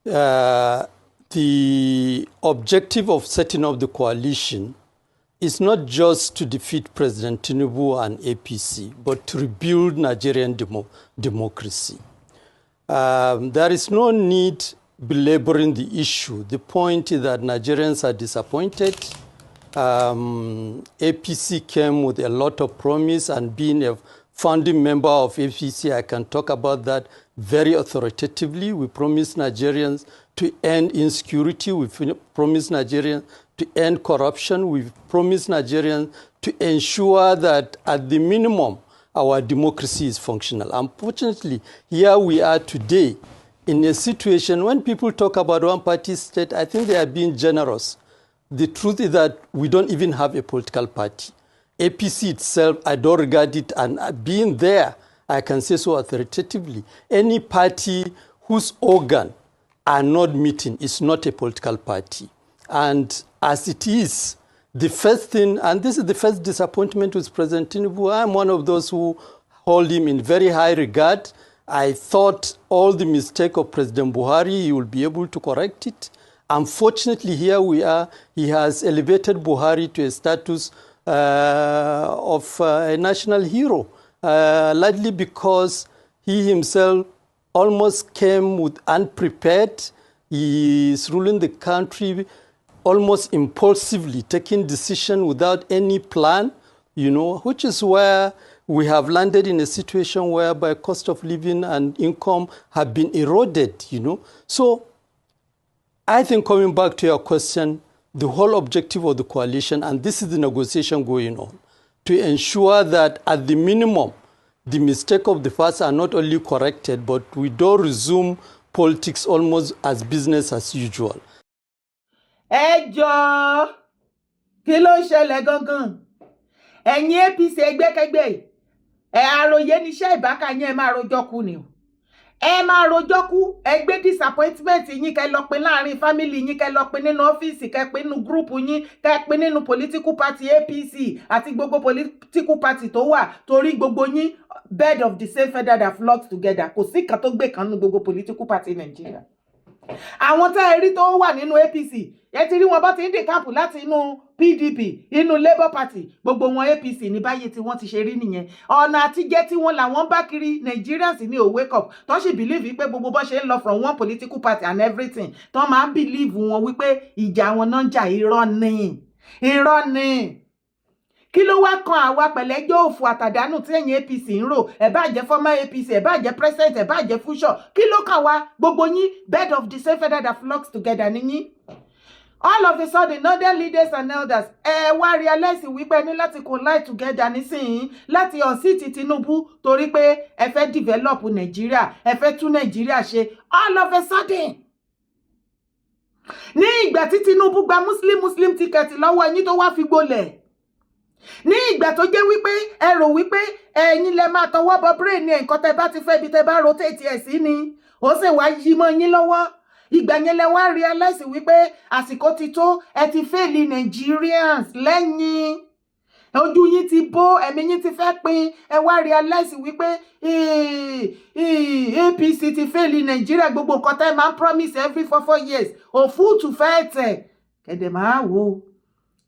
the objective of setting up the coalition is not just to defeat President Tinubu and APC, but to rebuild Nigerian democracy. There is no need belaboring the issue. The point is that Nigerians are disappointed. APC came with a lot of promise, and being a founding member of APC, I can talk about that very authoritatively. We promised Nigerians to end insecurity. We promised Nigerians to end corruption. We promised Nigerians to ensure that at the minimum, our democracy is functional. Unfortunately, here we are today in a situation when people talk about one-party state, I think they are being generous. The truth is that we don't even have a political party. APC itself, I don't regard it, and being there, I can say so authoritatively, any party whose organ are not meeting is not a political party. And as it is, the first thing, and this is the first disappointment with President Tinubu, I'm one of those who hold him in very high regard. I thought all the mistake of President Buhari, he will be able to correct it. Unfortunately, here we are, he has elevated Buhari to a status of a national hero, largely because he himself almost came with unprepared. He is ruling the country almost impulsively, taking decisions without any plan, which is where we have landed in a situation whereby cost of living and income have been eroded, So I think, coming back to your question, the whole objective of the coalition, and this is the negotiation going on, to ensure that at the minimum, the mistake of the past are not only corrected, but we don't resume politics almost as business as usual. Ẹ jọ̀ọ́, kí ló ń ṣẹlẹ̀ gangan? Ẹ̀yin APC ẹgbẹ́kẹ́gbẹ́, àròyé níṣẹ́ ìbáka yẹn máa rojọ́ kú ni o. Ẹ máa rojọ́ kú, ẹ gbé disappointment yín kẹ́ lọ pín láàrin family yín, kẹ́ lọ pín nínú ọ́fíìsì, kẹ́ pín nínú group yín, kẹ́ pín nínú political party APC àti gbogbo political party tó wà, torí gbogbo yín bed of the same feather that flocks together. Kò sí kan tó gbé kan nínú gbogbo political party Nigeria. Àwọn tá ẹ rí tó wà nínú APC, ẹ ti rí wọn bá ti ń dìkáàpù láti inú PDP, inú Labour Party, gbogbo wọn APC ní báyé tí wọ́n ti ṣe rí nìyẹn. Ọ̀nà àtijẹ́ tí wọ́n làwọn bá kiri, Nigerians ní ò wake up. Tó sì believe pé gbogbo bó ṣe ń lọ from one political party and everything. Tó máa ń believe wọn wípé ìjà wọn náà ń jà, irọ́ ni. Irọ́ ni. Kí ló wá kan àwa pẹ̀lẹ́jọ́ òfò àtàdánù tí ẹ̀yin APC ń rò? Ẹ bá jẹ́ former APC, ẹ bá jẹ́ president, ẹ bá jẹ́ future. Kí ló kàn wá? Gbogbo yín bed of the same feather that flocks together ni yín. All of a sudden, northern leaders and elders, ẹ wá realize wípé ní láti collide together nísìnyí láti unseat Tinubu torí pé ẹ fẹ́ develop Nigeria, ẹ fẹ́ tún Nigeria ṣe. All of a sudden, ní ìgbà tí Tinubu gba Muslim ticket lọ́wọ́ ẹ̀yin tó wá fi gbolẹ̀. Ní ìgbà tó jẹ́ wípé ẹ rò wípé ẹ̀yin lẹ máa tọwọ́ bọ brain ẹ̀, nǹkan tẹ́ bá ti fẹ́ bí tẹ́ bá rotate ẹ̀ sí ni, ó sì wá yí mọ́ yín lọ́wọ́. Ìgbà yẹn lẹ wá realize wípé àsìkò ti tó, ẹ ti fail Nigerians lẹ́yìn. Ojú yín ti bó, ẹ̀mí yín ti fẹ́ pin, ẹ wá realize wípé APC ti fail Nigeria, gbogbo nǹkan tẹ́ máa promise every 4 years. Òfúùtù fẹ́ tẹ̀. Kẹ̀dẹ̀ máa wò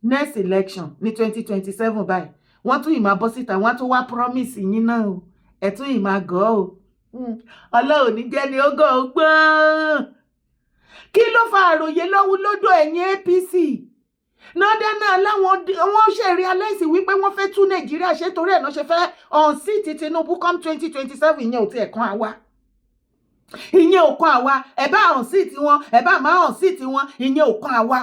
next election ní 2027 báyìí. Wọ́n tún ìmá bọ́ síta, wọ́n tún wá promise yín náà o. Ẹ tún ìmá gọ́ o. Ọlọ́run ní jẹ́ ni ó gọ́ ó gbọ́n. Kí ló fa àròyé lọ́wọ́ lọ́dọ̀ ẹ̀yin APC? Nọ́dánà láwọn wọ́n ṣe realize wípé wọ́n fẹ́ tún Nàìjíríà ṣe, torí ẹ̀ náà ṣe fẹ́ unseat Tinubu come 2027. Ìyẹn ò tiẹ̀ kan àwa. Ìyẹn ò kan àwa. Ẹ bá unseat wọn, ẹ bá máa unseat wọn, ìyẹn ò kan àwa.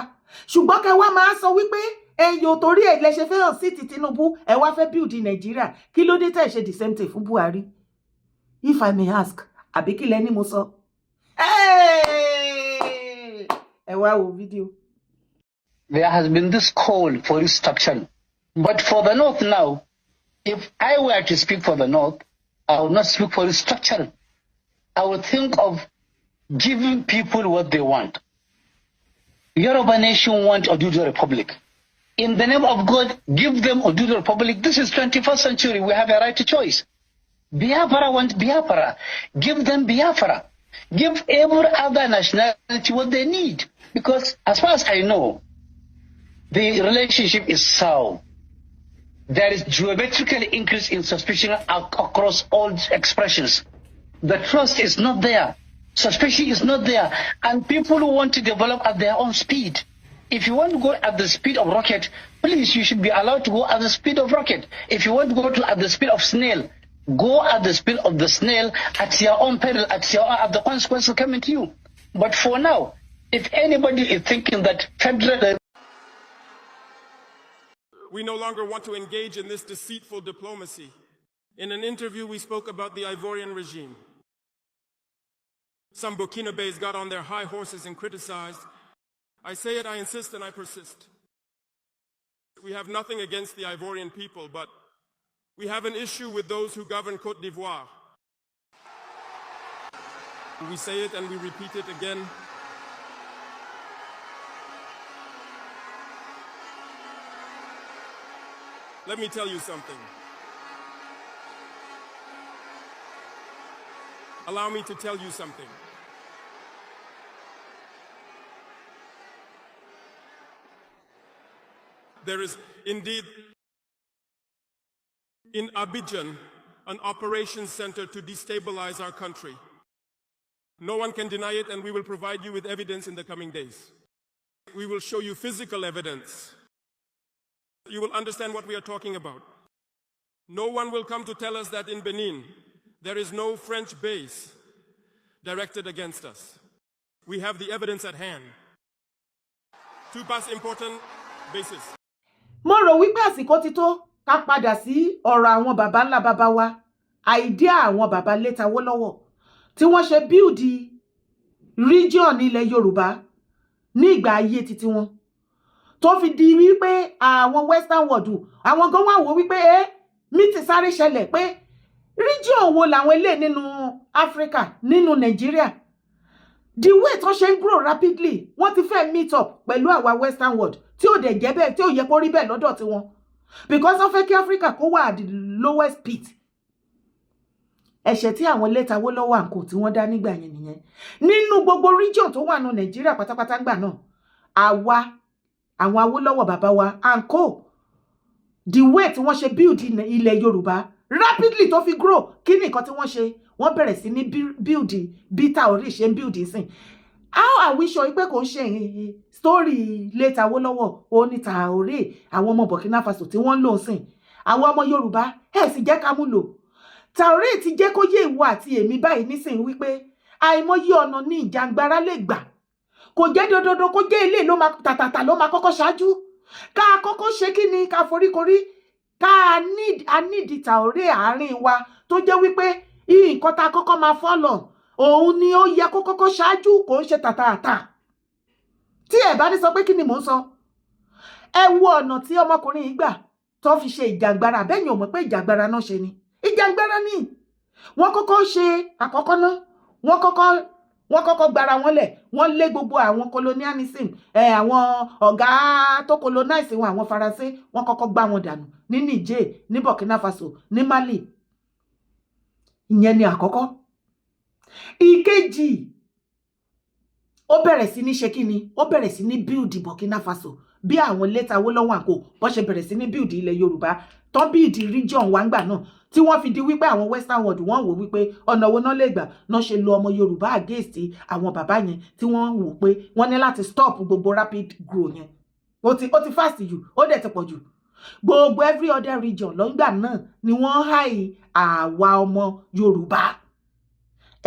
Ṣùgbọ́n kẹ́ wá máa sọ wípé ẹ̀yin torí ẹ̀ lẹ ṣe fẹ́ unseat Tinubu, ẹ wá fẹ́ build Nàìjíríà. Kí ló dé tẹ́ ṣe the same thing fún Buhari? If I may ask, àbí kí lẹ́ni mo sọ? Ẹ wá wo fídíò. There has been this call for restructuring. But for the North now, if I were to speak for the North, I would not speak for restructuring. I would think of giving people what they want. Yoruba nation want Oduduwa Republic. In the name of God, give them Oduduwa Republic. This is 21st century. We have a right to choice. Biafra want Biafra. Give them Biafra. Give every other nationality what they need. Because as far as I know, the relationship is sour. There is geometrically increase in suspicion across all expressions. The trust is not there. Suspicion is not there. And people who want to develop at their own speed. If you want to go at the speed of rocket, please, you should be allowed to go at the speed of rocket. If you want to go at the speed of snail, go at the speed of the snail at your own peril, at the consequences coming to you. But for now, if anybody is thinking that federal... We no longer want to engage in this deceitful diplomacy. In an interview, we spoke about the Ivorian regime. Some Burkinabés got on their high horses and criticized. I say it, I insist, and I persist. We have nothing against the Ivorian people, but we have an issue with those who govern Côte d'Ivoire. We say it and we repeat it again. Let me tell you something. Allow me to tell you something. There is indeed in Abidjan an operations center to destabilize our country. No one can deny it, and we will provide you with evidence in the coming days. We will show you physical evidence. You will understand what we are talking about. No one will come to tell us that in Benin there is no French base directed against us. We have the evidence at hand. Two past important bases. Mo rò wípé àsìkò ti tó ká padà sí ọ̀rọ̀ àwọn baba ńlá baba wa, àìdíà àwọn baba Létà Awólọ́wọ̀ tí wọ́n ṣe build region ilẹ̀ Yorùbá ní ìgbà ayé títí wọn. Tó fi di wípé àwọn western world àwọn gan wá wò wípé mi ti sáré ṣẹlẹ̀ pé region wo làwọn ilé nínú Africa, nínú Nigeria. The way tó ṣe ń grow rapidly, wọ́n ti fẹ́ meet up pẹ̀lú àwa western world tí ó dẹ̀ jẹ́ bẹ́ẹ̀ tí ó yẹ kó rí bẹ́ẹ̀ lọ́dọ̀ tí wọn. Because wọ́n fẹ́ kí Africa kó wà at the lowest pit. Ẹ̀ṣẹ̀ tí àwọn Létà Awólọ́wọ̀ àǹkó tí wọ́n dá nígbà yẹn nìyẹn. Nínú gbogbo region tó wà ní Nigeria pátápátá ńgbà náà, àwa àwọn Awólọ́wọ̀ bàbá wa àǹkó the way tí wọ́n ṣe build ilẹ̀ Yorùbá rapidly tó fi grow. Kí ni nǹkan tí wọ́n ṣe? Wọ́n bẹ̀rẹ̀ sí ní build bí Taori ṣe ń build sìn. How are we sure pé kò ń ṣe story Létà Awólọ́wọ̀ ó ní Taori àwọn ọmọ Burkina Faso tí wọ́n ń lò sìn? Àwọn ọmọ Yorùbá sì jẹ́ ká mú lò. Taori ti jẹ́ kó yé ìwọ àti èmi báyìí nísìn wípé àìmọye ọ̀nà ní ìjàngbara lè gbà. Kò jẹ́ dododo kó jẹ́ ilé ló máa tàtàtà ló máa kọ́kọ́ ṣáájú. Ká kọ́kọ́ ṣe kí ni ká foríkorí. Ká need Taori àárín wa tó jẹ́ wípé nǹkan tá kọ́kọ́ máa follow òun ni ó yẹ kó kọ́kọ́ ṣáájú, kò ń ṣe tàtàtà. Tí ẹ bá ní sọ pé kí ni mò ń sọ. Ẹ wo ọ̀nà tí ọmọkùnrin yìí gbà tó fi ṣe ìjàngbara. Bẹ́ẹ̀ ni ò mọ̀ pé ìjàngbara náà ṣe ni. Ìjàngbara ni. Wọ́n kọ́kọ́ ṣe àkọ́kọ́ náà. Wọ́n kọ́kọ́ gbara wọn lẹ̀. Wọ́n lé gbogbo àwọn colonialism, àwọn ọ̀gá tó colonize wọn, àwọn Faransé, wọ́n kọ́kọ́ gbá wọn dànù ní Niger, ní Burkina Faso, ní Mali. Ìyẹn ni àkọ́kọ́. Ìkejì, ó bẹ̀rẹ̀ sí ní ṣe kíni? Ó bẹ̀rẹ̀ sí ní build Burkina Faso bí àwọn Létà Awólọ́wọ̀ àǹkó bó ṣe bẹ̀rẹ̀ sí ní build ilẹ̀ Yorùbá tó build region wa ńgbà náà tí wọ́n fi di wípé àwọn western world wọ́n wò wípé ọ̀nà wo náà lè gbà náà ṣe lo ọmọ Yorùbá against àwọn bàbá yẹn tí wọ́n wò pé wọ́n ní láti stop gbogbo rapid growth yẹn. Ó ti fast jù, ó dẹ̀ ti pọ̀ jù. Gbogbo every other region lọ́gbà náà ni wọ́n háì àwa ọmọ Yorùbá.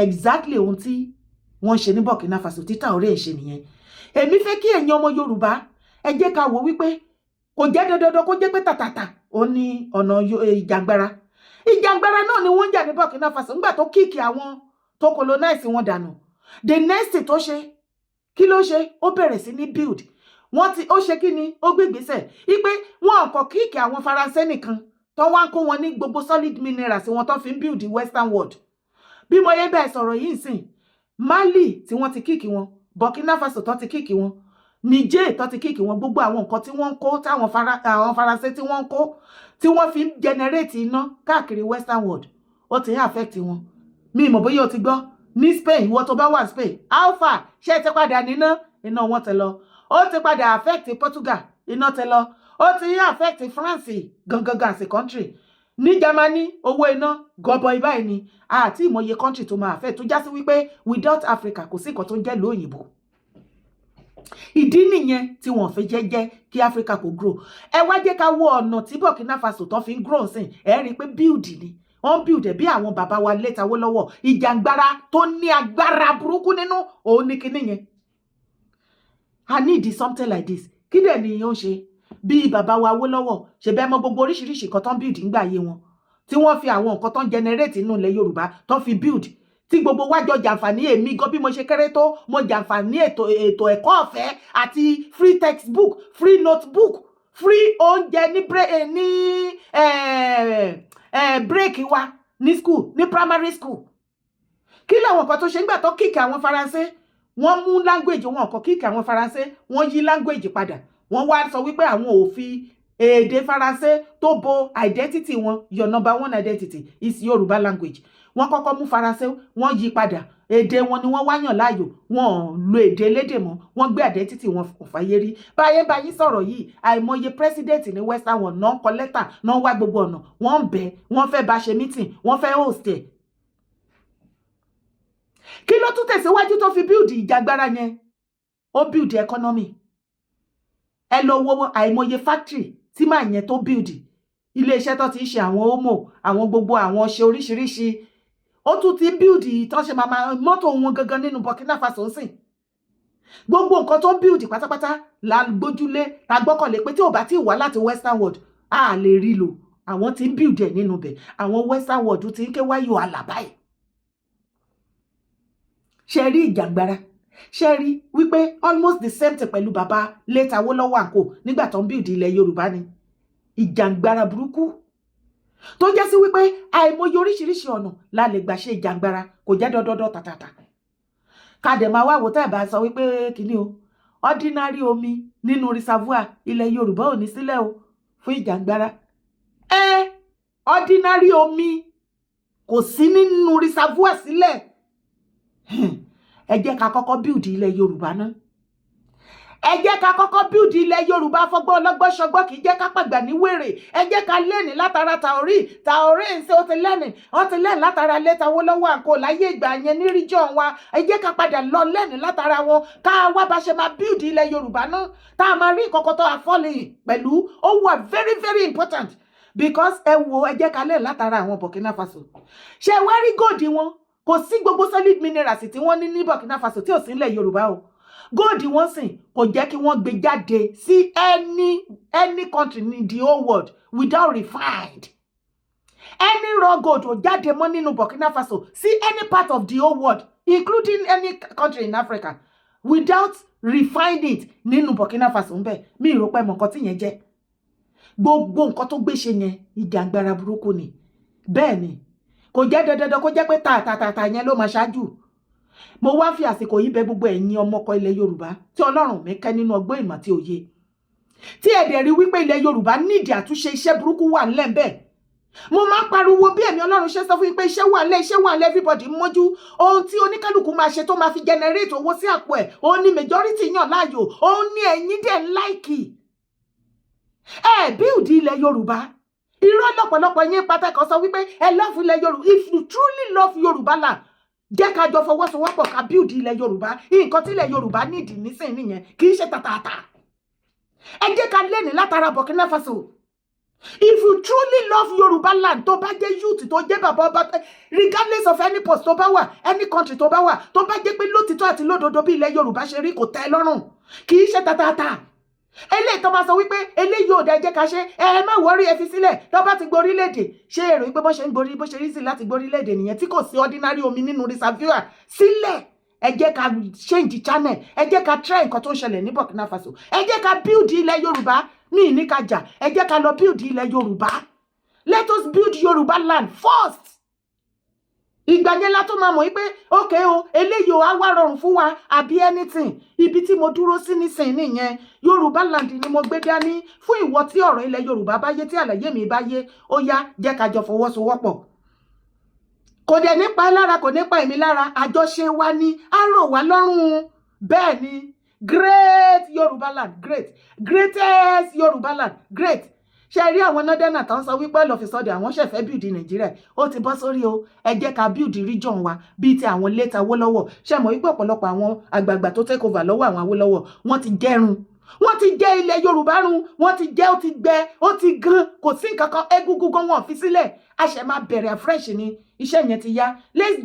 Exactly ohun tí wọ́n ṣe ní Burkina Faso tí Taori ṣe nìyẹn. Èmi fẹ́ kí ẹ̀yin ọmọ Yorùbá ẹ jẹ́ ká wò wípé kò jẹ́ dandan kó jẹ́ pé tàtàtà ó ní ọ̀nà ìjàngbara. Ìjàngbara náà ni wọ́n ń jà ní Burkina Faso nígbà tó kíkì àwọn tó colonize wọn dànù. The next tó ṣe kí ló ṣe? Ó bẹ̀rẹ̀ sí ní build. Ó ṣe kí ni? Ó gbé ìgbésẹ̀ wípé wọ́n kò kíkì àwọn Faransé nìkan tó wá ń kó wọn ní gbogbo solid minerals wọn tó fi ń build the western world. Bí mo yẹ bẹ́ẹ̀ sọ̀rọ̀ yìí sìn, Mali tí wọ́n ti kíkì wọn, Burkina Faso tó ti kíkì wọn, Niger tó ti kíkì wọn, gbogbo àwọn nǹkan tí wọ́n ń kó táwọn Faransé tí wọ́n ń kó tí wọ́n fi ń generate iná káàkiri western world ó ti ń affect wọn. Mi mọ̀ bóyá o ti gbọ́ ní Spain ìwọ tó bá wà Spain alpha ṣé ti padà níná iná wọn ti lọ ó ti padà affect Portugal iná ti lọ ó ti affect France gangan as a country ní Germany owó iná gọbọi báyìí ni àti ìmọye country tó máa affect tó já sí wípé without Africa kò sí nǹkan tó ń jẹ́ ìlú òyìnbó ìdí nìyẹn tí wọ́n fi jẹ́ kí Africa kò grow ẹ wá jẹ́ ká wo ọ̀nà tí Burkina Faso tó fi ń grow sí ẹ rí i pé build ni wọ́n build ẹ̀ bí àwọn bàbá wa Later Awólọ́wọ̀ ìjàngbara tó ní agbára burúkú nínú òun ní kinní yẹn I need something like this kí dẹ̀ ni yóò ṣe bí bàbá wa Awólọ́wọ̀ ṣe bẹ́ẹ̀ mọ gbogbo oríṣiríṣi nǹkan tó ń build ńgbà ayé wọn tí wọ́n fi àwọn nǹkan tó ń generate nínú ilẹ̀ Yorùbá tó fi build tí gbogbo wájọ jàǹfààní èmi gan bí mo ṣe kéré tó mo jàǹfààní ètò ẹ̀kọ́ ọ̀fẹ́ àti free textbook free notebook free oúnjẹ ní break wa ní school ní primary school kí làwọn nǹkan tó ṣe nígbà tó kíkì àwọn Faransé wọ́n mú language wọn kò kíkì àwọn Faransé wọ́n yí language padà wọ́n wá sọ wípé àwọn ò fi èdè Faransé tó bo identity wọn your number one identity is Yorùbá language wọ́n kọ́kọ́ mú Faransé wọ́n yí padà èdè wọn ni wọ́n wáyàn láàyò wọ́n lo èdè elédè mọ́ wọ́n gbé identity wọn fàyè rí báyé sọ̀rọ̀ yìí àìmọye president ní Western wọn náà kọ lẹ́tà náà wá gbogbo ọ̀nà wọ́n ń bẹ̀ wọ́n fẹ́ bá ṣe meeting wọ́n fẹ́ host ẹ̀ kí ló tún tẹ̀síwájú tó fi build ìjàgbára yẹn ó build economy ẹ lọ wo àìmọye factory tí màá yẹn tó build iléeṣẹ́ tó ti ṣe àwọn omo àwọn gbogbo àwọn ṣe oríṣiríṣi ó tún ti build tó ṣe máa mọ́tò wọn gangan nínú Burkina Faso ń sìn gbogbo nǹkan tó build pátápátá la gbójúlé ta gbọ́kànlé pé tí ò bá ti wá láti Western world a lè rí lò àwọn tí ń build ẹ̀ nínú bẹ̀ àwọn Western world ti ń ké wáyò àlàbáyé ṣe rí ìjàngbara ṣe rí wípé almost the same thing pẹ̀lú bàbá Later Awólọ́wọ̀ àǹkó nígbà tó ń build ilẹ̀ Yorùbá ni ìjàngbara burúkú tó jẹ́ sí wípé àìmọye oríṣiríṣi ọ̀nà la lè gbà ṣe ìjàngbara kò jẹ́ dọ́dọ́dọ́ tàtàtà kàdé máa wá wò tá ẹ̀ bá sọ wípé kìíní o ordinary omi nínú reservoir ilẹ̀ Yorùbá ò ní sílẹ̀ o fún ìjàngbara ordinary omi kò sí nínú reservoir sílẹ̀ ẹ jẹ́ ká kọ́kọ́ build ilẹ̀ Yorùbá náà ẹ jẹ́ ká kọ́kọ́ build ilẹ̀ Yorùbá fọgbọ́n ọlọ́gbọ́n ṣọgbọ́n kì í jẹ́ ká pàgbà ní wèrè ẹ jẹ́ ká lẹ́nì látara Taori ń ṣe ó ti lẹ́nì látara Later Awólọ́wọ̀ àǹkó láyé ìgbà yẹn ní region wa ẹ jẹ́ ká padà lọ lẹ́nì látara wọn ká wá bá ṣe máa build ilẹ̀ Yorùbá náà tá a máa rí nǹkan tó àfọ́lẹ̀ pẹ̀lú ó wà very very important because ẹ jẹ́ ká lẹ́nì látara àwọn Burkina Faso ṣe wá rí góòdì wọn kò sí gbogbo solid minerals tí wọ́n ní Burkina Faso tí ò sí nílẹ̀ Yorùbá o gold wọ́n sìn kò jẹ́ kí wọ́n gbé jáde sí any country in the whole world without refined any raw gold ò jáde mọ́ nínú Burkina Faso sí any part of the whole world including any country in Africa without refined it nínú Burkina Faso ń bẹ mi rò pé mọ̀ nǹkan tí yẹn jẹ́ gbogbo nǹkan tó gbé ṣe yẹn ìjàngbara burúkú ni bẹ́ẹ̀ ni kò jẹ́ dandan kó jẹ́ pé tààtàtà yẹn ló máa ṣáájú mo wá fi àsìkò yìí bẹ̀ gbogbo ẹ̀yin ọmọkọ ilẹ̀ Yorùbá tí Ọlọ́run mi kẹ́ nínú ọgbọ́n ìmọ̀ tí òye tí ẹ̀dẹ̀ rí wípé ilẹ̀ Yorùbá nídìí àtúnṣe iṣẹ́ burúkú wà ńlẹ̀ bẹ́ẹ̀ mo máa ń pariwo bí ẹ̀mí Ọlọ́run ṣe sọ fún yín pé iṣẹ́ wà ńlẹ̀ everybody mójú ohun tí oníkálukú máa ṣe tó máa fi generate owó sí àpò ẹ̀ òun ni majority yàn láàyò òun ni ẹ̀yin dẹ̀ ń láìkì build ilẹ̀ Yorùbá irọ́ lọ́pọ̀lọpọ̀ yín pátákọ̀ sọ wípé ẹ love ilẹ̀ Yorùbá if you truly love Yorùbá land jẹ́ ká jọ fọwọ́sowọ́pọ̀ ká build ilẹ̀ Yorùbá nǹkan tí ilẹ̀ Yorùbá nídìí nísìn nìyẹn kì í ṣe tàtàtà ẹ jẹ́ ká lẹ́ni látara Burkina Faso if you truly love Yorùbá land tó bá jẹ́ youth tó jẹ́ bàbá ọba regardless of any post tó bá wà any country tó bá wà tó bá jẹ́ pé lótìtọ́ àti lódodo bí ilẹ̀ Yorùbá ṣe rí kò tẹ́ ẹ lọ́rùn kì í ṣe tàtàtà eléyìí tó máa sọ wípé eléyìí ò dá ẹ jẹ́ ká ṣe ẹ má wọrí ẹ fi sílẹ̀ tó bá ti gborí léde ṣé èrò pé bó ṣe ń gborí bó ṣe rí sí láti gborí léde nìyẹn tí kò sí ordinary omi nínú reservoir sílẹ̀ ẹ jẹ́ ká change channel ẹ jẹ́ ká try nǹkan tó ń ṣẹlẹ̀ ní Burkina Faso ẹ jẹ́ ká build ilẹ̀ Yorùbá ní ìníkàjà ẹ jẹ́ ká lọ build ilẹ̀ Yorùbá let us build Yorùbá land first ìgbà yẹn la tó máa mọ̀ wípé okay o eléyìí ò á wá rọrùn fún wa àbí anything ibi tí mo dúró sí nísìnyí nìyẹn Yorùbá land ni mo gbé dání fún ìwọ tí ọ̀rọ̀ ilẹ̀ Yorùbá bá yé tí àlàyé mi bá yé ó yá jẹ́ ká jọ fọwọ́sowọ́pọ̀ kò dẹ̀ nípa lára kò nípa èmi lára àjọṣe wa ni á rọ̀ wá lọ́rùn bẹ́ẹ̀ ni great Yorùbá land greatest Yorùbá land great ṣe rí àwọn nọ́dẹ́nà tó ń sọ wípé lọ́fíìsọ́dẹ̀ àwọn ṣẹ̀fẹ́ build Nàìjíríà ó ti bọ́ sórí o ẹ jẹ́ ká build region wa bíi ti àwọn létà Awólọ́wọ̀ ṣe mọ̀ wípé ọ̀pọ̀lọpọ̀ àwọn àgbààgbà tó take over lọ́wọ́ àwọn Awólọ́wọ̀ wọ́n ti jẹ́run wọ́n ti jẹ́ ilẹ̀ Yorùbá run wọ́n ti jẹ́ ó ti gbẹ ó ti gan kò sí nǹkan kan egungun gan wọn fi sílẹ̀ a ṣẹ̀ máa bẹ̀rẹ̀ fresh ni iṣẹ́ yẹn ti yá let's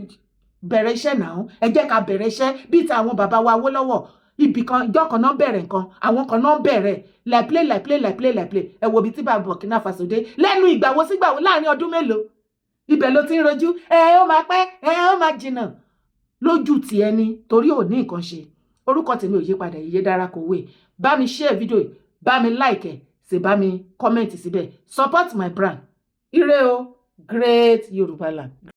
bẹ̀rẹ̀ iṣẹ́ náà ẹ jẹ́ ká bẹ̀rẹ̀ iṣẹ́ bíi ti àwọn bàbá wa Awólọ́wọ̀ ibì kan ìjọ kan náà bẹ̀rẹ̀ nǹkan àwọn kan náà bẹ̀rẹ̀ like play ẹ wo ibi tí bàbá Burkina Faso dé lẹ́nu ìgbàwo sígbàwo láàrin ọdún mélòó ibẹ̀ ló ti ń rojú ó máa pẹ́ ó máa jìnnà lójú ti ẹni torí ò ní nǹkan ṣe orúkọ tèmi ò yí padà Ìyèdára Kòwé bá mi share fídíò yìí bá mi like ẹ̀ sì bá mi comment síbẹ̀ support my brand ire o great Yorùbá land.